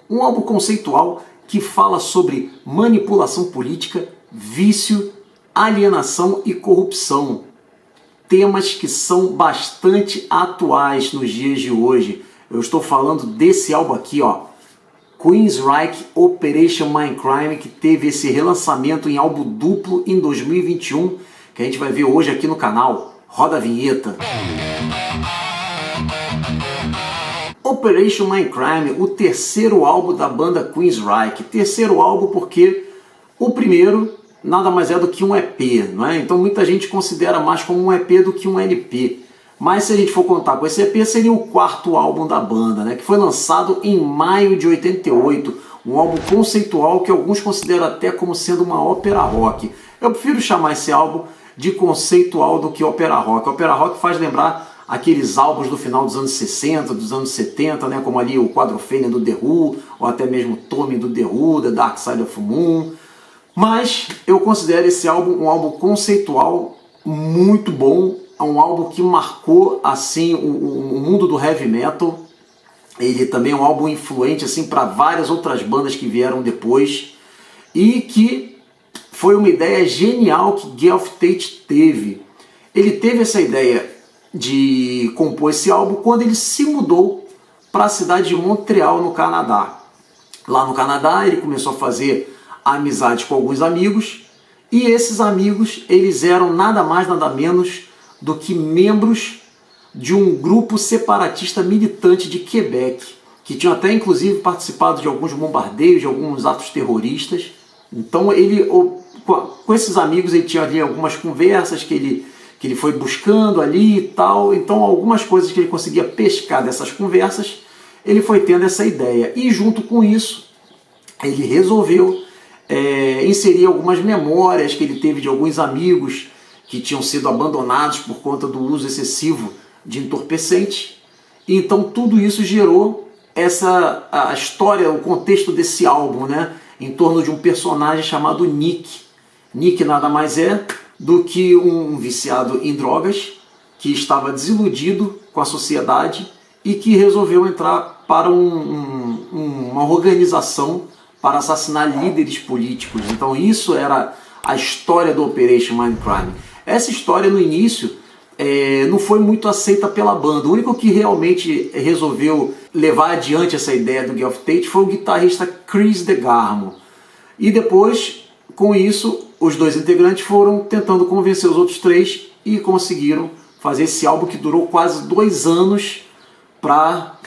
Um álbum conceitual que fala sobre manipulação política, vício, alienação e corrupção. Temas que são bastante atuais nos dias de hoje. Eu estou falando desse álbum aqui, ó, Queensryche Operation Mindcrime, que teve esse relançamento em álbum duplo em 2021, que a gente vai ver hoje aqui no canal. Roda a vinheta. Operation Mindcrime, o terceiro álbum da banda Queensryche. Terceiro álbum porque o primeiro nada mais é do que um EP, não é? Então muita gente considera mais como um EP do que um LP. Mas se a gente for contar com esse EP, seria o quarto álbum da banda, né? Que foi lançado em maio de 88. Um álbum conceitual que alguns consideram até como sendo uma ópera rock. Eu prefiro chamar esse álbum de conceitual do que ópera rock. Ópera rock faz lembrar aqueles álbuns do final dos anos 60, dos anos 70, né? Como ali o Quadrophenia do The Who, ou até mesmo Tommy do The Who, The Dark Side of the Moon. Mas eu considero esse álbum um álbum conceitual muito bom, um álbum que marcou assim o mundo do heavy metal. Ele também é um álbum influente assim para várias outras bandas que vieram depois e que foi uma ideia genial que Geoff Tate teve. Ele teve essa ideia de compor esse álbum quando ele se mudou para a cidade de Montreal, no Canadá. Lá no Canadá ele começou a fazer amizade com alguns amigos, e esses amigos eles eram nada mais nada menos do que membros de um grupo separatista militante de Quebec, que tinham até inclusive participado de alguns bombardeios, de alguns atos terroristas. Então ele, com esses amigos, ele tinha ali algumas conversas que ele foi buscando ali e tal. Então algumas coisas que ele conseguia pescar dessas conversas, ele foi tendo essa ideia, e junto com isso ele resolveu inserir algumas memórias que ele teve de alguns amigos que tinham sido abandonados por conta do uso excessivo de entorpecentes. E então tudo isso gerou a história, o contexto desse álbum, né, em torno de um personagem chamado Nick. Nick nada mais é do que um viciado em drogas que estava desiludido com a sociedade e que resolveu entrar para uma organização para assassinar líderes políticos. Então isso era a história do Operation Mindcrime. Essa história no início não foi muito aceita pela banda. O único que realmente resolveu levar adiante essa ideia do Geoff Tate foi o guitarrista Chris DeGarmo. E depois, com isso, os dois integrantes foram tentando convencer os outros três e conseguiram fazer esse álbum que durou quase 2 anos para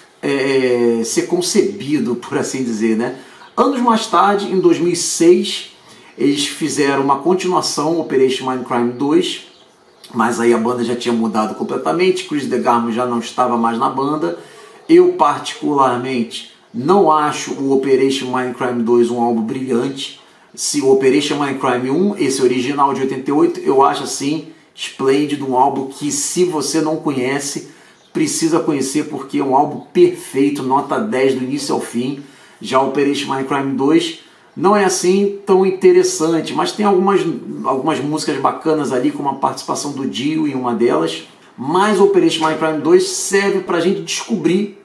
ser concebido, por assim dizer, né? Anos mais tarde, em 2006, eles fizeram uma continuação, Operation Mindcrime 2, mas aí a banda já tinha mudado completamente, Chris DeGarmo já não estava mais na banda. Eu particularmente não acho o Operation Mindcrime 2 um álbum brilhante. Se o Operation Mindcrime 1, esse original de 88, eu acho assim esplêndido, um álbum que, se você não conhece, precisa conhecer, porque é um álbum perfeito, nota 10 do início ao fim. Já o Operation Mindcrime 2 não é assim tão interessante, mas tem algumas músicas bacanas ali, com uma participação do Dio em uma delas. Mas o Operation Mindcrime 2 serve para a gente descobrir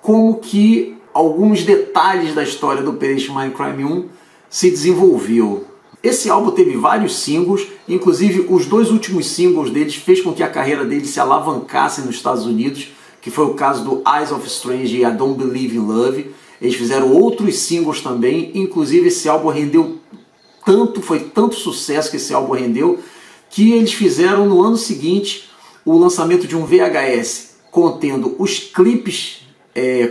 como que alguns detalhes da história do Operation Mindcrime 1 se desenvolveu. Esse álbum teve vários singles, inclusive os 2 últimos singles deles fez com que a carreira deles se alavancasse nos Estados Unidos, que foi o caso do Eyes of Strange e I Don't Believe in Love. Eles fizeram outros singles também, inclusive esse álbum rendeu tanto, foi tanto sucesso que esse álbum rendeu, que eles fizeram no ano seguinte o lançamento de um VHS contendo os clipes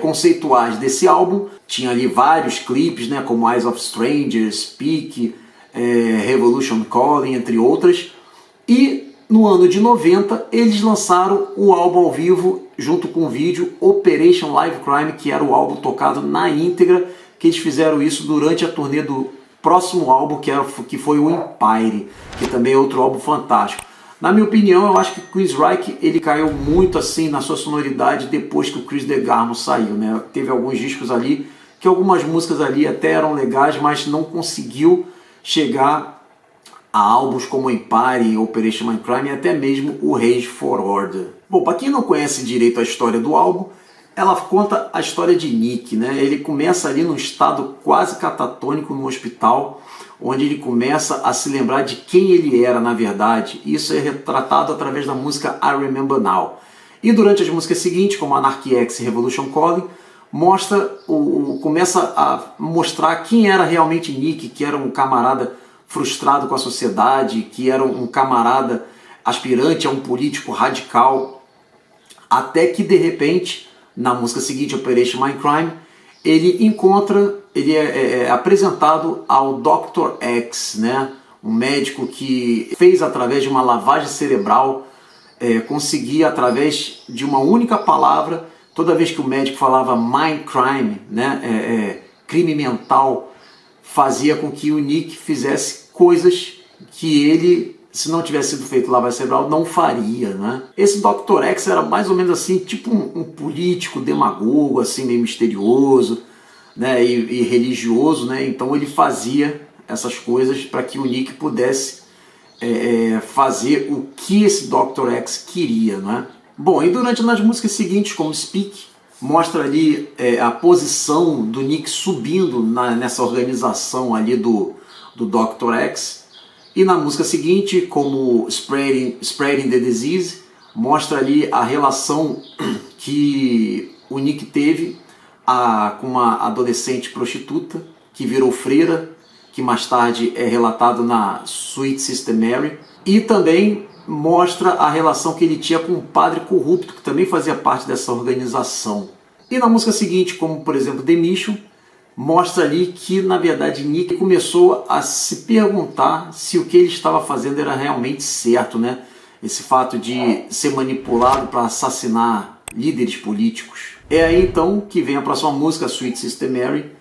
conceituais desse álbum. Tinha ali vários clipes, né, como Eyes of Strangers, Speak, Revolution Calling, entre outras. E no ano de 90 eles lançaram o álbum ao vivo junto com o vídeo Operation Live Crime, que era o álbum tocado na íntegra, que eles fizeram isso durante a turnê do próximo álbum, que foi o Empire, que também é outro álbum fantástico. Na minha opinião, eu acho que Queensryche ele caiu muito assim na sua sonoridade depois que o Chris DeGarmo saiu, né? Teve alguns discos ali que algumas músicas ali até eram legais, mas não conseguiu chegar a álbuns como Empire, Operation Mindcrime e até mesmo o Rage for Order. Bom, para quem não conhece direito a história do álbum, ela conta a história de Nick, né? Ele começa ali num estado quase catatônico no hospital, onde ele começa a se lembrar de quem ele era na verdade. Isso é retratado através da música I Remember Now. E durante as músicas seguintes, como Anarchy X e Revolution Calling, começa a mostrar quem era realmente Nick, que era um camarada frustrado com a sociedade, que era um camarada aspirante a um político radical, até que de repente, na música seguinte, Operation Mindcrime, ele é apresentado ao Dr. X, né? Um médico que fez através de uma lavagem cerebral, conseguir através de uma única palavra, toda vez que o médico falava Mindcrime, né? Crime mental, fazia com que o Nick fizesse coisas que ele, se não tivesse sido feito lavagem cerebral, não faria, né? Esse Dr. X era mais ou menos assim, tipo um político demagogo, assim, meio misterioso, né? E religioso, né? Então ele fazia essas coisas para que o Nick pudesse fazer o que esse Dr. X queria, né? Bom, e durante as músicas seguintes, como Speak, mostra ali a posição do Nick subindo nessa organização ali do Dr. X. E na música seguinte, como Spreading the Disease, mostra ali a relação que o Nick teve com uma adolescente prostituta que virou freira, que mais tarde é relatado na Sweet Sister Mary. E também mostra a relação que ele tinha com um padre corrupto, que também fazia parte dessa organização. E na música seguinte, como por exemplo The Mission, mostra ali que, na verdade, Nick começou a se perguntar se o que ele estava fazendo era realmente certo, né? Esse fato de ser manipulado para assassinar líderes políticos. É aí então que vem a próxima música, Sweet Sister Mary,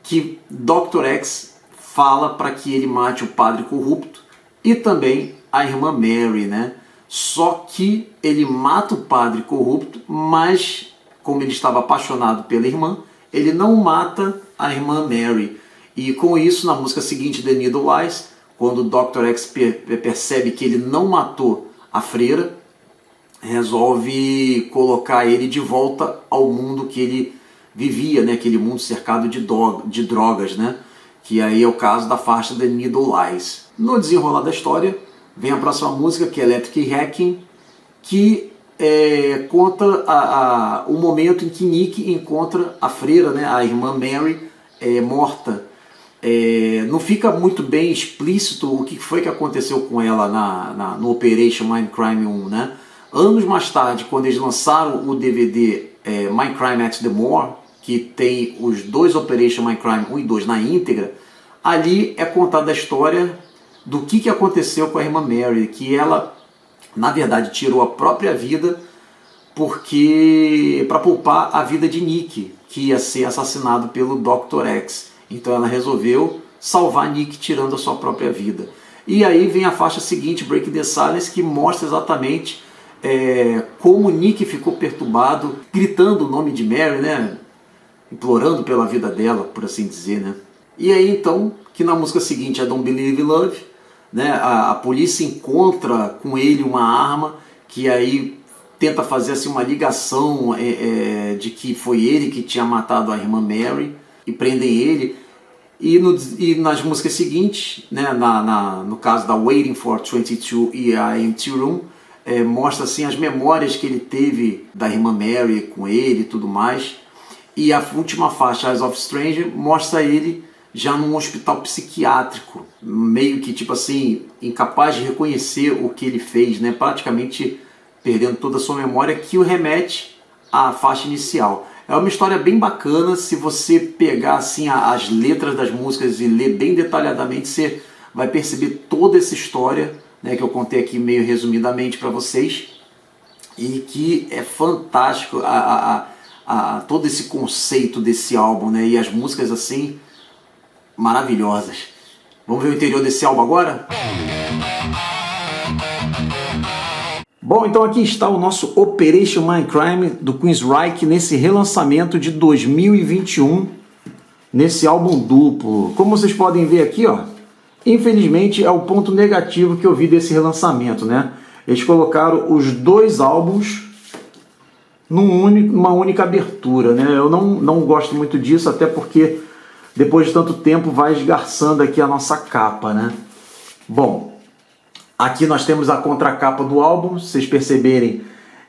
que Dr. X fala para que ele mate o padre corrupto e também a irmã Mary, né? Só que ele mata o padre corrupto, mas como ele estava apaixonado pela irmã, ele não mata a irmã Mary. E com isso, na música seguinte, The Needle Lies, quando o Dr. X percebe que ele não matou a freira, resolve colocar ele de volta ao mundo que ele vivia, né? Aquele mundo cercado de drogas, né? Que aí é o caso da faixa The Needle Lies. No desenrolar da história, vem a próxima música, que é Electric Hacking, que conta o momento em que Nick encontra a freira, né, a irmã Mary, morta. Não fica muito bem explícito o que foi que aconteceu com ela no Operation Mindcrime 1, né? Anos mais tarde, quando eles lançaram o DVD Mindcrime at the Moor, que tem os dois Operation Mindcrime 1 e 2 na íntegra, ali é contada a história do que aconteceu com a irmã Mary, que ela, na verdade, tirou a própria vida para poupar a vida de Nick, que ia ser assassinado pelo Dr. X. Então ela resolveu salvar Nick tirando a sua própria vida. E aí vem a faixa seguinte, Break the Silence, que mostra exatamente como Nick ficou perturbado, gritando o nome de Mary, né? Implorando pela vida dela, por assim dizer, né? E aí então, que na música seguinte é Don't Believe in Love, né? A polícia encontra com ele uma arma que aí tenta fazer assim, uma ligação de que foi ele que tinha matado a irmã Mary e prendem ele. E nas músicas seguintes, né? No caso da Waiting for 22 e a Empty Room, mostra assim, as memórias que ele teve da irmã Mary com ele e tudo mais. E a última faixa, Eyes of Stranger, mostra ele já num hospital psiquiátrico, meio que tipo assim, incapaz de reconhecer o que ele fez, né? Praticamente perdendo toda a sua memória, que o remete à faixa inicial. É uma história bem bacana. Se você pegar assim as letras das músicas e ler bem detalhadamente, você vai perceber toda essa história, né, que eu contei aqui meio resumidamente para vocês, e que é fantástico todo esse conceito desse álbum, né? E as músicas assim maravilhosas. Vamos ver o interior desse álbum agora? Bom, então aqui está o nosso Operation Mindcrime do Queensryche nesse relançamento de 2021, nesse álbum duplo. Como vocês podem ver aqui, ó, infelizmente é o ponto negativo que eu vi desse relançamento, né? Eles colocaram os dois álbuns numa única abertura, né? Eu não gosto muito disso, até porque depois de tanto tempo vai esgarçando aqui a nossa capa, né? Bom, aqui nós temos a contracapa do álbum. Se vocês perceberem,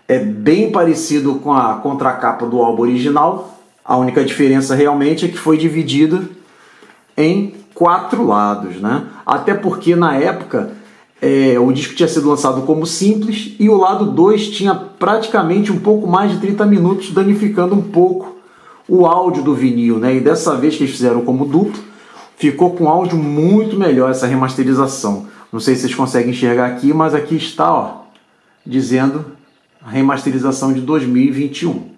é bem parecido com a contracapa do álbum original. A única diferença realmente é que foi dividida em 4 lados, né? Até porque na época o disco tinha sido lançado como simples e o lado 2 tinha praticamente um pouco mais de 30 minutos, danificando um pouco o áudio do vinil, né? E dessa vez que eles fizeram como duplo, ficou com áudio muito melhor essa remasterização. Não sei se vocês conseguem enxergar aqui, mas aqui está, ó, dizendo a remasterização de 2021.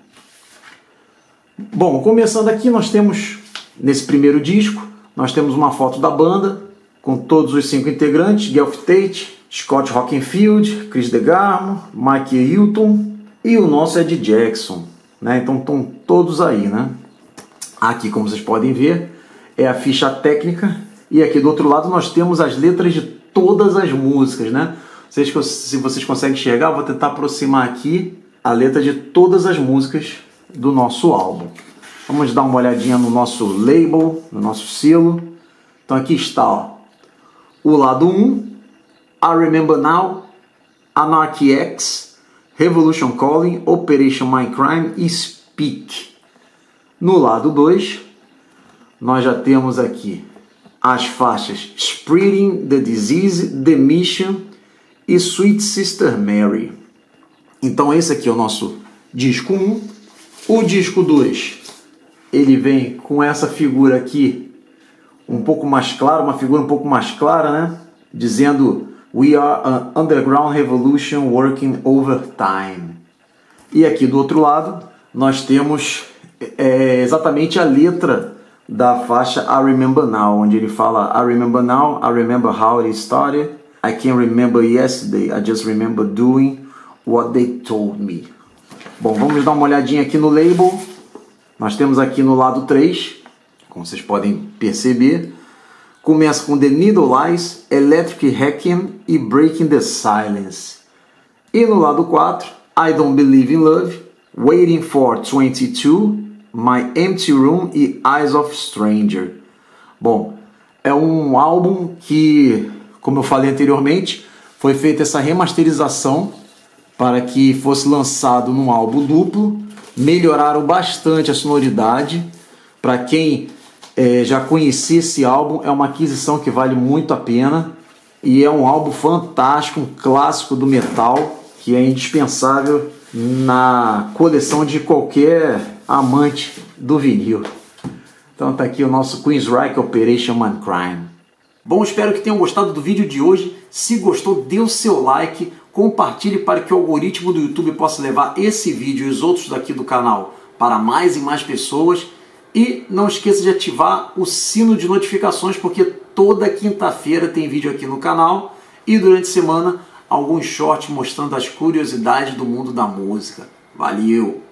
Bom, começando aqui, nós temos, nesse primeiro disco, nós temos uma foto da banda, com todos os 5 integrantes: Guelph Tate, Scott Rockenfield, Chris DeGarmo, Mike Hilton e o nosso Ed Jackson, né? Então estão todos aí, né? Aqui, como vocês podem ver, é a ficha técnica, e aqui do outro lado nós temos as letras de todas as músicas, né? Se vocês conseguem enxergar, eu vou tentar aproximar aqui a letra de todas as músicas do nosso álbum. Vamos dar uma olhadinha no nosso label, no nosso selo. Então aqui está, ó, o lado 1, I Remember Now, Anarchy X, Revolution Calling, Operation Mindcrime e Speak. No lado 2, nós já temos aqui as faixas Spreading the Disease, The Mission e Sweet Sister Mary. Então esse aqui é o nosso disco 1. O disco 2, ele vem com essa figura aqui, um pouco mais clara, uma figura um pouco mais clara, né? Dizendo We are an underground revolution working overtime. E aqui do outro lado, nós temos exatamente a letra da faixa I Remember Now, onde ele fala I remember now, I remember how it started, I can't remember yesterday, I just remember doing what they told me. Bom, vamos dar uma olhadinha aqui no label. Nós temos aqui no lado 3, como vocês podem perceber, começa com The Needle Lies, Electric Hacking e Breaking the Silence. E no lado 4, I Don't Believe in Love, Waiting for 22, My Empty Room e Eyes of Stranger. Bom, é um álbum que, como eu falei anteriormente, foi feita essa remasterização para que fosse lançado num álbum duplo. Melhoraram bastante a sonoridade. Para quem já conhecia esse álbum, é uma aquisição que vale muito a pena. E é um álbum fantástico, um clássico do metal, que é indispensável na coleção de qualquer amante do vinil. Então tá aqui o nosso Queensryche Operation Mindcrime. Bom, espero que tenham gostado do vídeo de hoje. Se gostou, dê o seu like, compartilhe para que o algoritmo do YouTube possa levar esse vídeo e os outros daqui do canal para mais e mais pessoas. E não esqueça de ativar o sino de notificações, porque toda quinta-feira tem vídeo aqui no canal e durante a semana alguns shorts mostrando as curiosidades do mundo da música. Valeu!